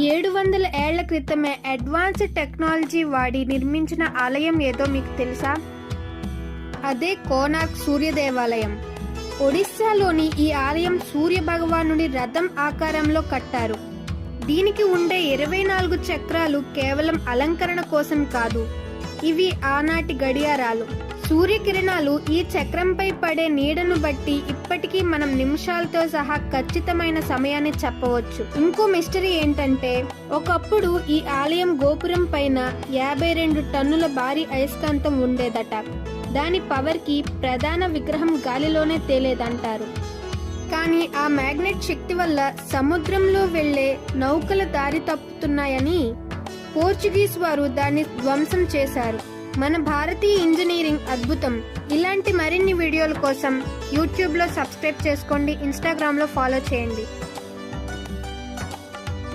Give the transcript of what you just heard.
700 ఏళ్ల క్రితమే advanced technology వాడి నిర్మించిన ఆలయం ఏదో మీకు తెలుసా? అదే కోనార్క్ సూర్య దేవాలయం. ఒడిశాలోని ఈ ఆలయం సూర్య భగవానుడి రథం ఆకారంలో కట్టారు. దీనికి ఉండే 24 చక్రాలు కేవలం అలంకరణ కోసం కాదు, ఇవి ఆనాటి గడియారాలు. సూర్యకిరణాలు ఈ చక్రంపై పడే నీడను బట్టి ఇప్పటికీ మనం నిమిషాలతో సహా ఖచ్చితమైన సమయాన్ని చెప్పవచ్చు. ఇంకో మిస్టరీ ఏంటంటే, ఒకప్పుడు ఈ ఆలయం గోపురం పైన 52 టన్నుల భారీ అయస్కాంతం ఉండేదట. దాని పవర్ కి ప్రధాన విగ్రహం గాలిలోనే తేలేదంటారు. కానీ ఆ మ్యాగ్నెట్ శక్తి వల్ల సముద్రంలో వెళ్లే నౌకల దారి తప్పుతున్నాయని పోర్చుగీస్ వారు దాన్ని ధ్వంసం చేశారు. మన భారతీయ ఇంజనీరింగ్ అద్భుతం. ఇలాంటి మరిన్ని వీడియోల కోసం యూట్యూబ్లో సబ్స్క్రైబ్ చేసుకోండి, ఇన్స్టాగ్రామ్లో ఫాలో చేయండి.